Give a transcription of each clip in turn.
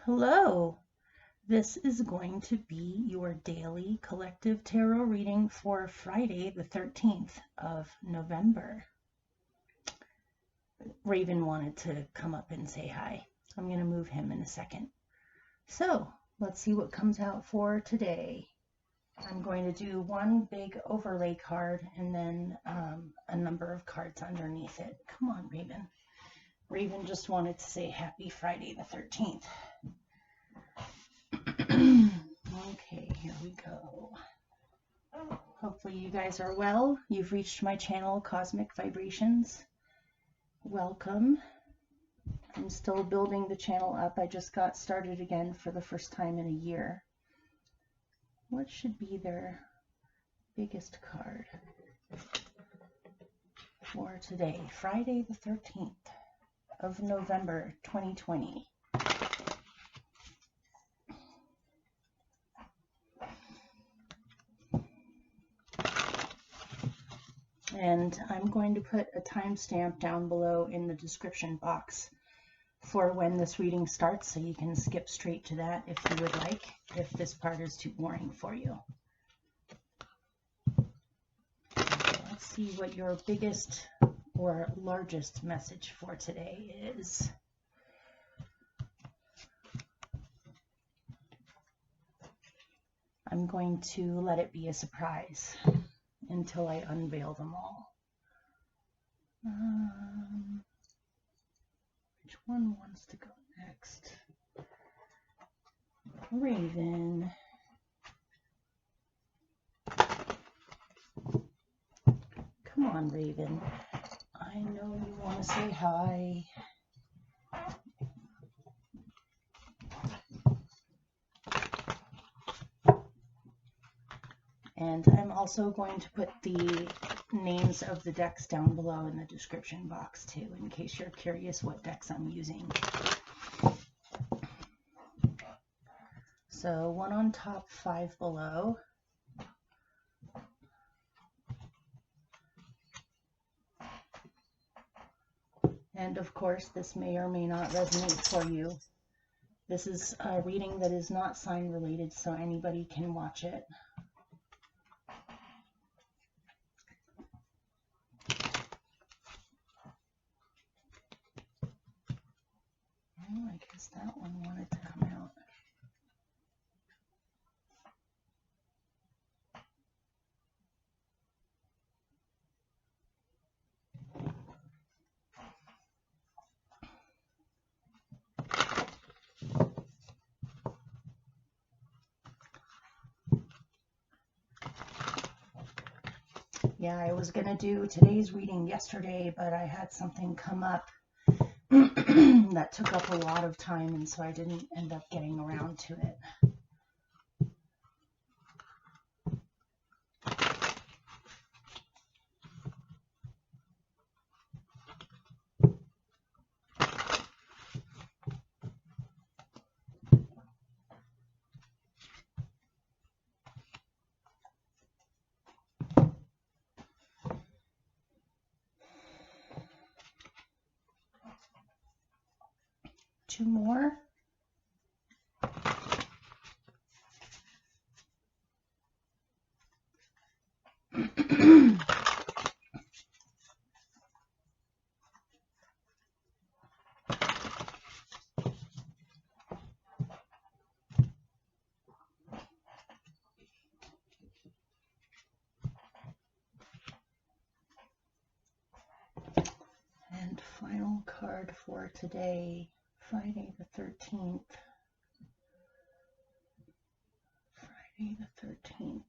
Hello, this is going to be your daily collective tarot reading for Friday, the 13th of November. Raven wanted to come up and say hi, so I'm going to move him in a second. So let's see what comes out for today. I'm going to do one big overlay card and then a number of cards underneath it. Come on, Raven. Raven just wanted to say happy Friday the 13th. Okay, here we go. Hopefully you guys are well. You've reached my channel, Cosmic Vibrations. Welcome. I'm still building the channel up. I just got started again for the first time in a year. What should be their biggest card for today, Friday the 13th of November 2020? And I'm going to put a timestamp down below in the description box for when this reading starts, so you can skip straight to that if you would like, if this part is too boring for you. Let's see what your biggest or largest message for today is. I'm going to let it be a surprise until I unveil them all. Which one wants to go next? Raven. Come on, Raven. I know you want to say hi. And I'm also going to put the names of the decks down below in the description box too, in case you're curious what decks I'm using. So 1 on top, 5 below. And of course, this may or may not resonate for you. This is a reading that is not sign related, so anybody can watch it. Oh, I guess that one wanted to come out. Yeah, I was going to do today's reading yesterday, but I had something come up that took up a lot of time, and so I didn't end up getting around to it. Two more. And final card for today, Friday the 13th. Friday the 13th,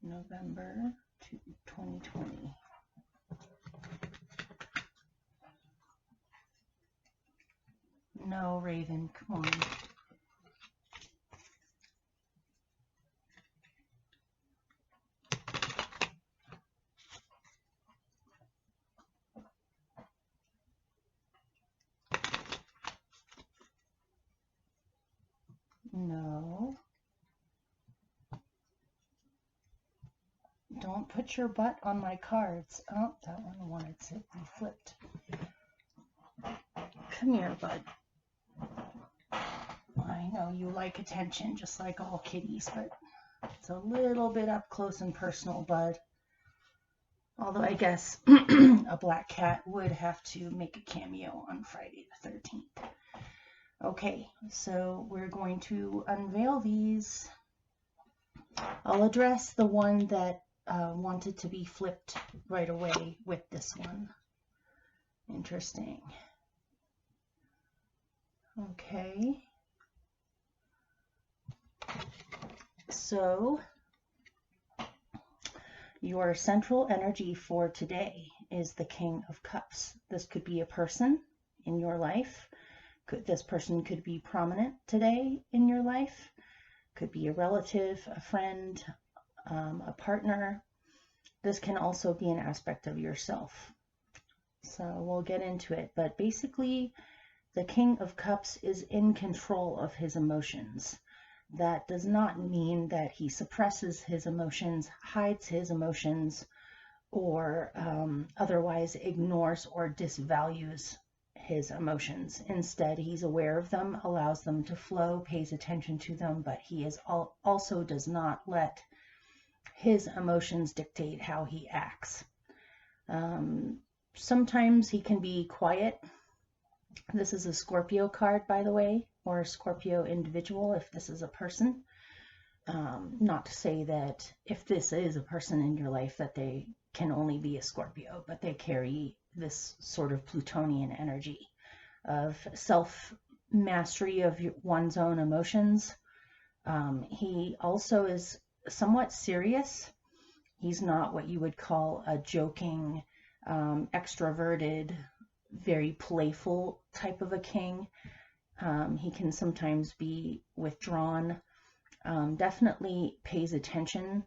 November 2020. No, Raven, come on. No. Don't put your butt on my cards. Oh, that one wanted to be flipped. Come here, bud. I you like attention, just like all kitties, but it's a little bit up close and personal, bud. Although I guess a black cat would have to make a cameo on Friday the 13th. Okay, so we're going to unveil these. I'll address the one that wanted to be flipped right away with this one. Interesting. Okay. So your central energy for today is the King of Cups. This could be a person in your life. This person could be prominent today in your life. Could be a relative, a friend, a partner. This can also be an aspect of yourself. So we'll get into it. But basically, the King of Cups is in control of his emotions. That does not mean that he suppresses his emotions, hides his emotions, or otherwise ignores or disvalues his emotions. Instead, he's aware of them, allows them to flow, pays attention to them, but he is also does not let his emotions dictate how he acts. Sometimes he can be quiet. This is a Scorpio card, by the way, or a Scorpio individual if this is a person. Not to say that if this is a person in your life that they can only be a Scorpio, but they carry this sort of Plutonian energy of self-mastery of one's own emotions. He also is somewhat serious. He's not what you would call a joking, extroverted, very playful type of a king. He can sometimes be withdrawn, definitely pays attention.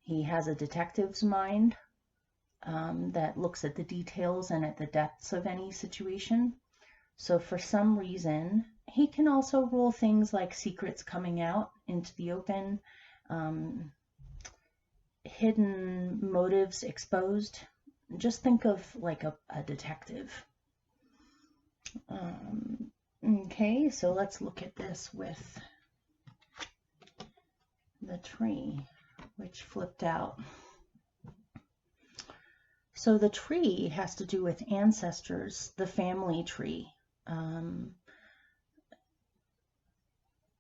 He has a detective's mind that looks at the details and at the depths of any situation. So for some reason, he can also rule things like secrets coming out into the open, hidden motives exposed. Just think of like a detective. Okay, so let's look at this with the tree, which flipped out. So the tree has to do with ancestors, the family tree,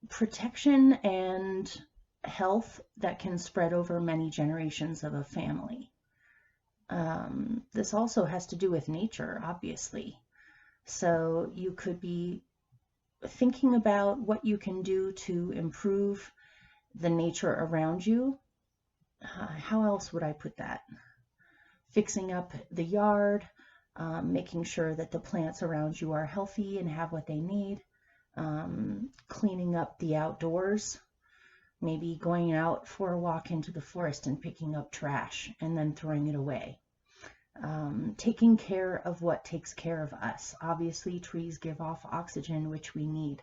protection and health that can spread over many generations of a family. This also has to do with nature, obviously. So you could be thinking about what you can do to improve the nature around you. How else would I put that? Fixing up the yard, making sure that the plants around you are healthy and have what they need, cleaning up the outdoors, maybe going out for a walk into the forest and picking up trash and then throwing it away. Taking care of what takes care of us. Obviously, trees give off oxygen, which we need.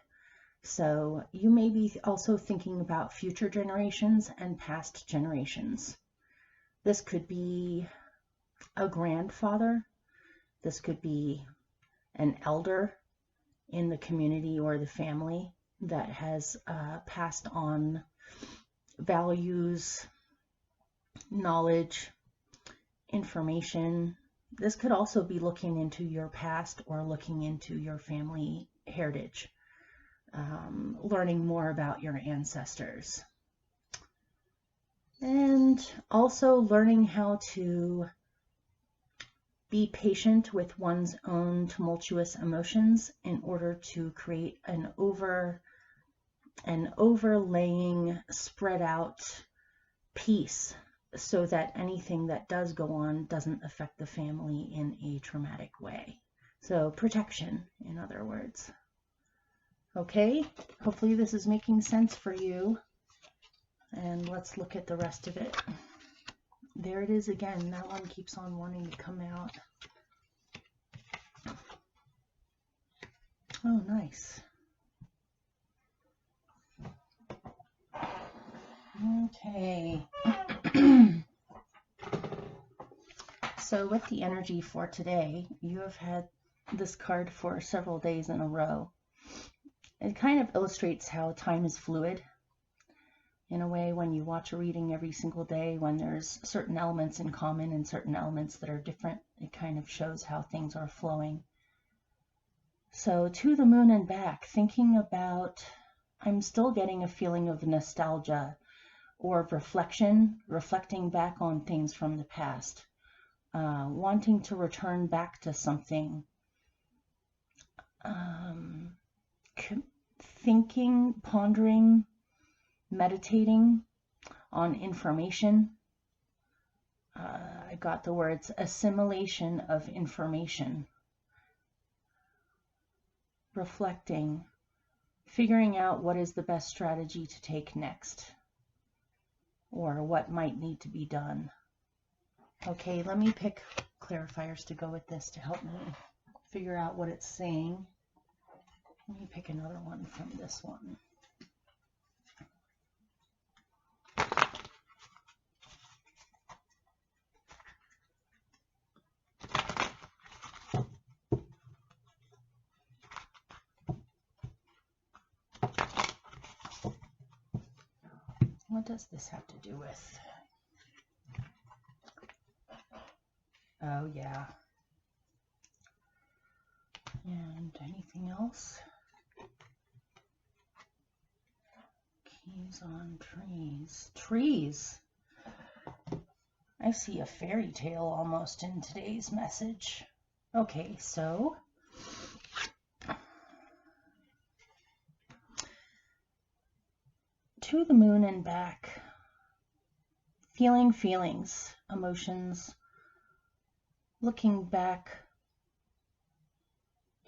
So you may be also thinking about future generations and past generations. This could be a grandfather. This could be an elder in the community or the family that has passed on values, knowledge, information. This could also be looking into your past or looking into your family heritage, learning more about your ancestors. And also learning how to be patient with one's own tumultuous emotions in order to create an overlaying, spread out peace, so that anything that does go on doesn't affect the family in a traumatic way. So protection, in other words. Okay, hopefully this is making sense for you. And let's look at the rest of it. There it is again. That one keeps on wanting to come out. Oh, nice. Okay. So with the energy for today, you have had this card for several days in a row. It kind of illustrates how time is fluid. In a way, when you watch a reading every single day, when there's certain elements in common and certain elements that are different, it kind of shows how things are flowing. So to the moon and back, thinking about, I'm still getting a feeling of nostalgia or reflection, reflecting back on things from the past, wanting to return back to something, thinking, pondering, meditating on information. I got the words assimilation of information, reflecting, figuring out what is the best strategy to take next, or what might need to be done. Okay, let me pick clarifiers to go with this to help me figure out what it's saying. Let me pick another one from this one. What does this have to do with? Oh, yeah. And anything else? Keys on trees. Trees. I see a fairy tale almost in today's message. Okay, so to the moon and back. Feeling feelings, emotions, looking back.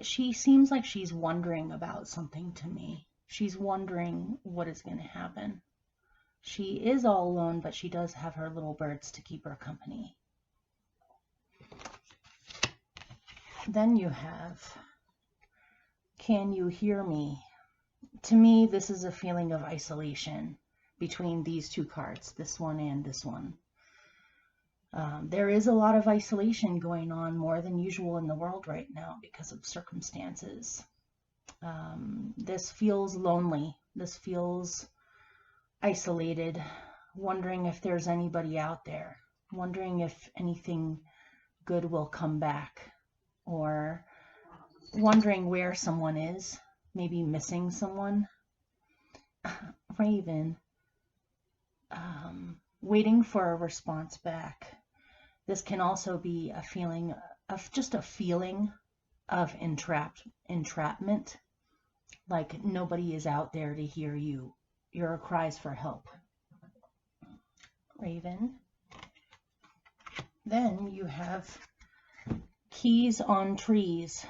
She seems like she's wondering about something to me. She's wondering what is going to happen. She is all alone, but she does have her little birds to keep her company. Then you have, can you hear me? To me, this is a feeling of isolation between these two cards, this one and this one. There is a lot of isolation going on, more than usual in the world right now because of circumstances. This feels lonely. This feels isolated, wondering if there's anybody out there, wondering if anything good will come back, or wondering where someone is, maybe missing someone. Raven, waiting for a response back. This can also be a feeling of just a feeling of entrapment, like nobody is out there to hear you, your cries for help. Raven. Then you have keys on trees,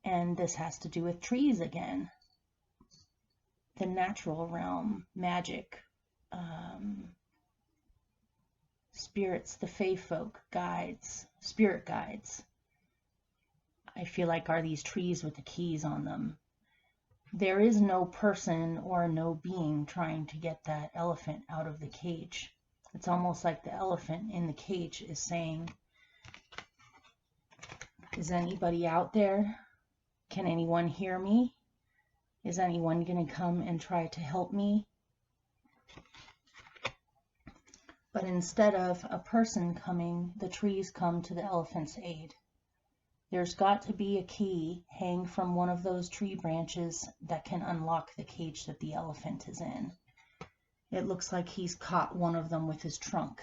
and this has to do with trees again. The natural realm, magic, spirits, the fae folk, guides, spirit guides, I feel like are these trees with the keys on them. There is no person or no being trying to get that elephant out of the cage. It's almost like the elephant in the cage is saying, is anybody out there? Can anyone hear me? Is anyone going to come and try to help me? But instead of a person coming, the trees come to the elephant's aid. There's got to be a key hanging from one of those tree branches that can unlock the cage that the elephant is in. It looks like he's caught one of them with his trunk.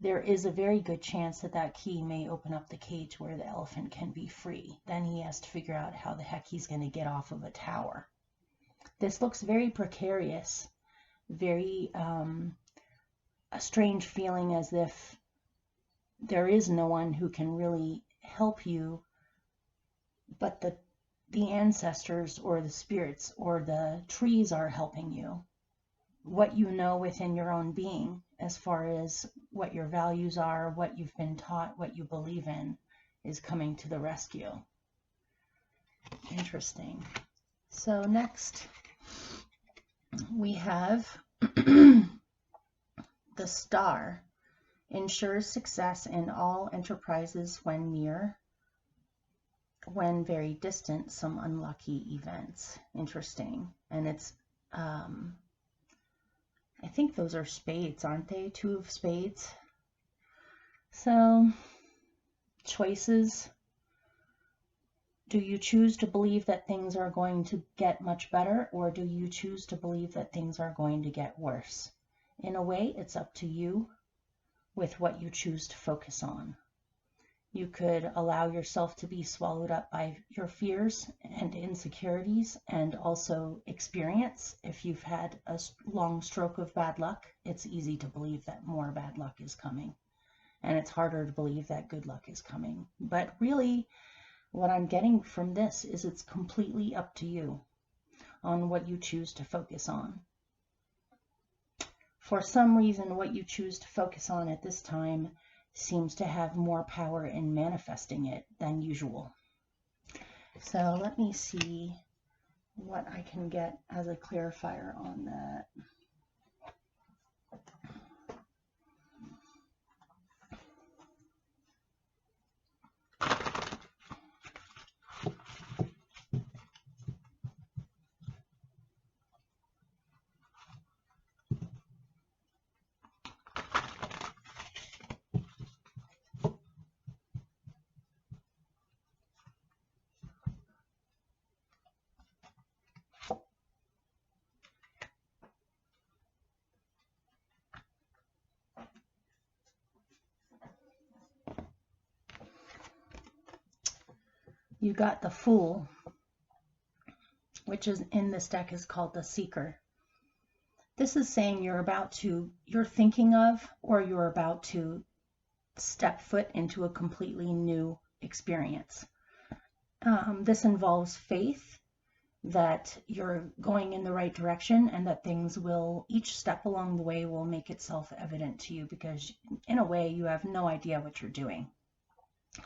There is a very good chance that that key may open up the cage where the elephant can be free. Then he has to figure out how the heck he's going to get off of a tower. This looks very precarious, very a strange feeling, as if there is no one who can really help you, but the ancestors or the spirits or the trees are helping you. What you know within your own being, as far as what your values are, what you've been taught, what you believe in, is coming to the rescue. Interesting. So next we have the star. Ensures success in all enterprises when near. when very distant, some unlucky events. Interesting. And it's, I think those are spades, aren't they? 2 of spades. So, choices. Do you choose to believe that things are going to get much better, or do you choose to believe that things are going to get worse? In a way, it's up to you with what you choose to focus on. You could allow yourself to be swallowed up by your fears and insecurities, and also experience. If you've had a long stroke of bad luck, it's easy to believe that more bad luck is coming. And it's harder to believe that good luck is coming. But really, what I'm getting from this is it's completely up to you on what you choose to focus on. For some reason, what you choose to focus on at this time seems to have more power in manifesting it than usual. So let me see what I can get as a clarifier on that. You got the Fool, which is in this deck is called the Seeker. This is saying you're thinking of, or you're about to step foot into a completely new experience. This involves faith that you're going in the right direction, and that things will, each step along the way will make itself evident to you, because in a way you have no idea what you're doing.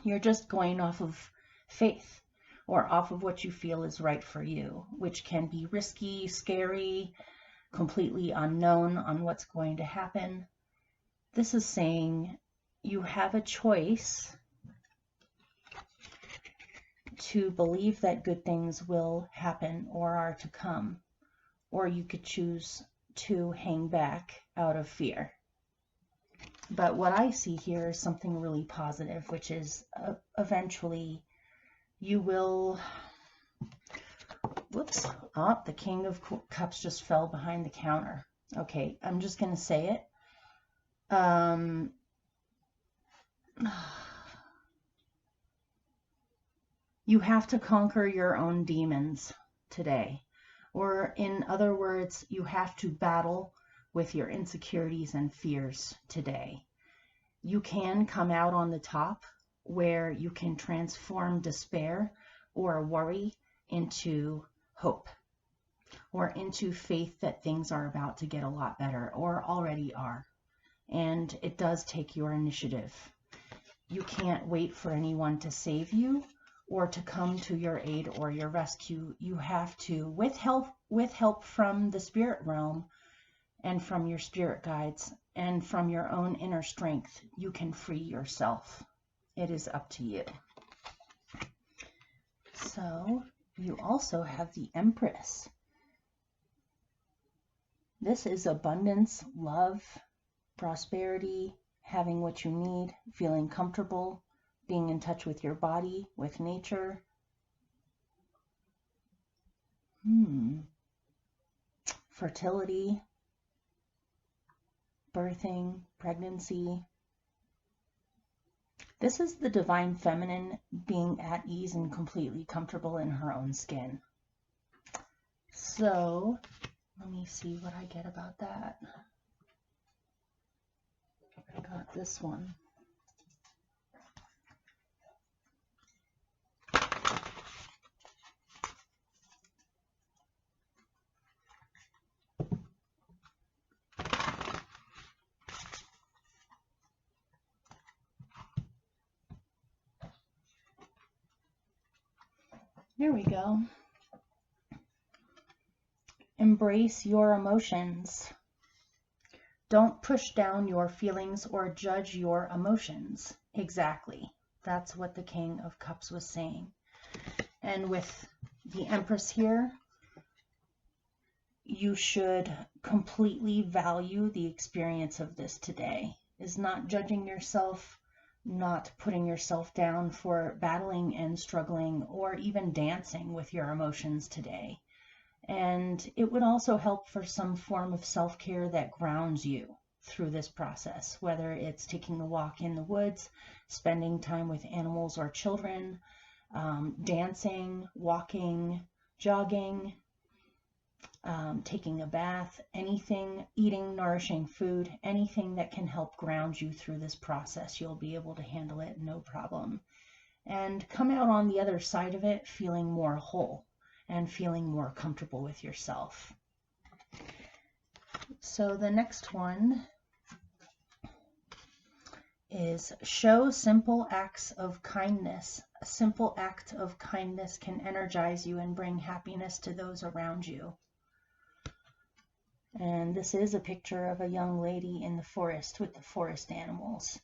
You're just going off of faith, or off of what you feel is right for you, which can be risky, scary, completely unknown on what's going to happen. This is saying you have a choice to believe that good things will happen or are to come, or you could choose to hang back out of fear. But what I see here is something really positive, which is eventually you will, whoops, oh, the King of Cups just fell behind the counter. Okay, I'm just going to say it. You have to conquer your own demons today. Or in other words, you have to battle with your insecurities and fears today. You can come out on the top, where you can transform despair or worry into hope, or into faith that things are about to get a lot better, or already are. And it does take your initiative. You can't wait for anyone to save you or to come to your aid or your rescue. You have to, with help from the spirit realm and from your spirit guides and from your own inner strength, you can free yourself. It is up to you. So you also have the Empress. This is abundance, love, prosperity, having what you need, feeling comfortable, being in touch with your body, with nature. Fertility, birthing, pregnancy. This is the divine feminine being at ease and completely comfortable in her own skin. So, let me see what I get about that. I got this one. There we go. Embrace your emotions. Don't push down your feelings or judge your emotions. Exactly. That's what the King of Cups was saying. And with the Empress here, you should completely value the experience of this today. Is not judging yourself, not putting yourself down for battling and struggling or even dancing with your emotions today. And it would also help for some form of self-care that grounds you through this process, whether it's taking a walk in the woods, spending time with animals or children, dancing, walking, jogging, taking a bath, anything, eating nourishing food, anything that can help ground you through this process. You'll be able to handle it no problem. And come out on the other side of it feeling more whole and feeling more comfortable with yourself. So the next one is show simple acts of kindness. A simple act of kindness can energize you and bring happiness to those around you. And this is a picture of a young lady in the forest with the forest animals.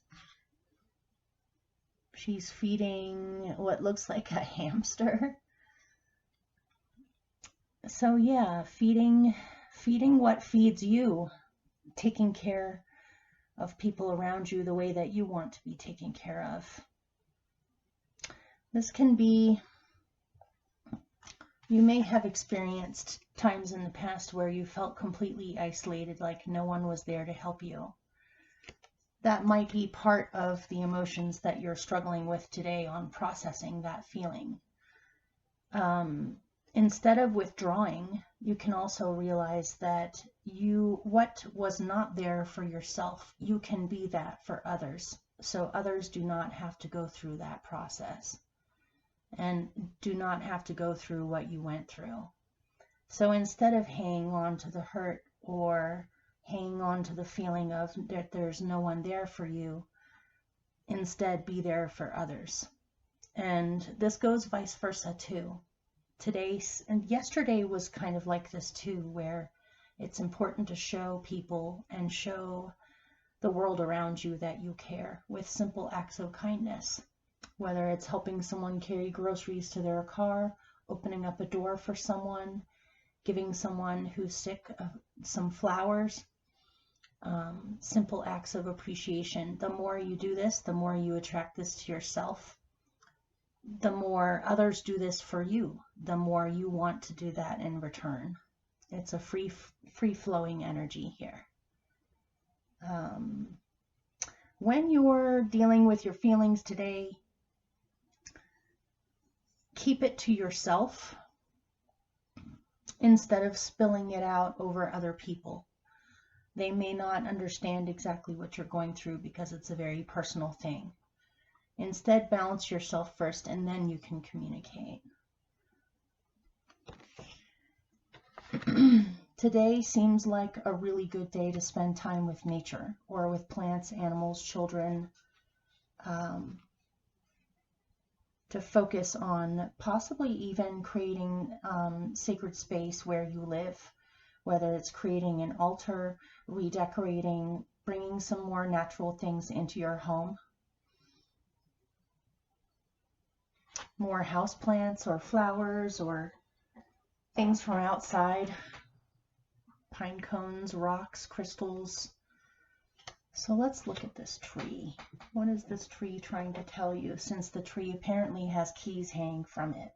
She's feeding what looks like a hamster. So yeah, feeding what feeds you, taking care of people around you the way that you want to be taken care of. This can be, you may have experienced times in the past where you felt completely isolated, like no one was there to help you. That might be part of the emotions that you're struggling with today on processing that feeling. Instead of withdrawing, you can also realize that what was not there for yourself, you can be that for others. So others do not have to go through that process and do not have to go through what you went through. So instead of hanging on to the hurt or hanging on to the feeling of that there's no one there for you, instead be there for others. And this goes vice versa too. Today's and yesterday was kind of like this too, where it's important to show people and show the world around you that you care with simple acts of kindness, whether it's helping someone carry groceries to their car, opening up a door for someone, giving someone who's sick some flowers, simple acts of appreciation. The more you do this, the more you attract this to yourself. The more others do this for you, the more you want to do that in return. It's a free-flowing energy here. When you're dealing with your feelings today, keep it to yourself instead of spilling it out over other people. They may not understand exactly what you're going through because it's a very personal thing. Instead, balance yourself first and then you can communicate. Today seems like a really good day to spend time with nature or with plants, animals, children, to focus on possibly even creating sacred space where you live, whether it's creating an altar, redecorating, bringing some more natural things into your home. More houseplants or flowers or things from outside, pine cones, rocks, crystals. So let's look at this tree. What is this tree trying to tell you, since the tree apparently has keys hanging from it?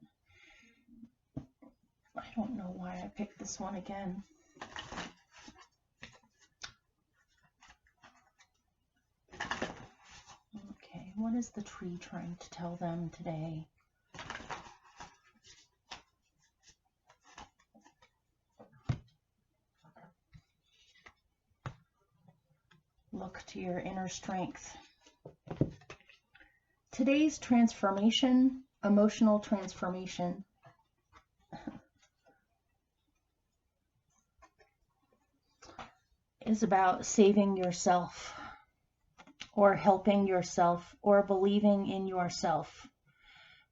I don't know why I picked this one again. Okay, what is the tree trying to tell them today? Look to your inner strength. Today's transformation, emotional transformation, is about saving yourself or helping yourself or believing in yourself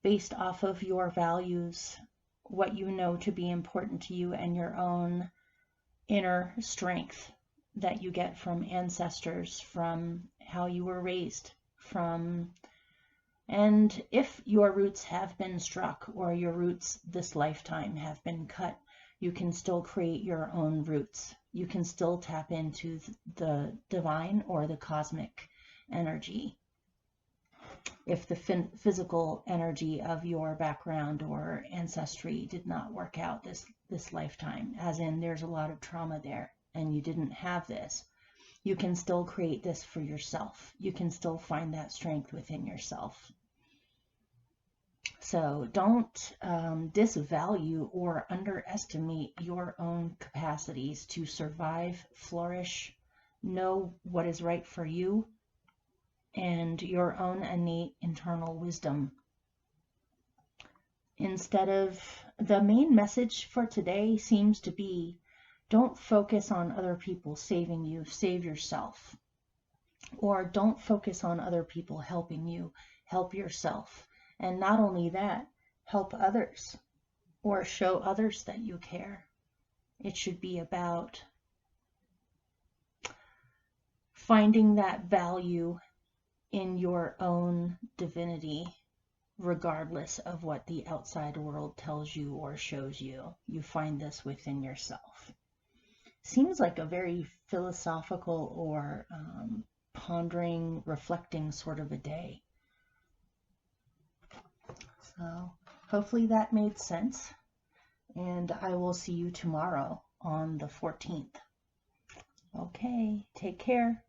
based off of your values, what you know to be important to you, and your own inner strength that you get from ancestors, from how you were raised, from And if your roots have been struck or your roots this lifetime have been cut, you can still create your own roots. You can still tap into the divine or the cosmic energy. If the physical energy of your background or ancestry did not work out this lifetime, as in there's a lot of trauma there and you didn't have this, you can still create this for yourself. You can still find that strength within yourself. So don't disvalue or underestimate your own capacities to survive, flourish, know what is right for you, and your own innate internal wisdom. Instead of, the main message for today seems to be, don't focus on other people saving you, save yourself. Or don't focus on other people helping you, help yourself. And not only that, help others or show others that you care. It should be about finding that value in your own divinity, regardless of what the outside world tells you or shows you. You find this within yourself. Seems like a very philosophical or pondering, reflecting sort of a day. So hopefully that made sense. And I will see you tomorrow on the 14th. Okay, take care.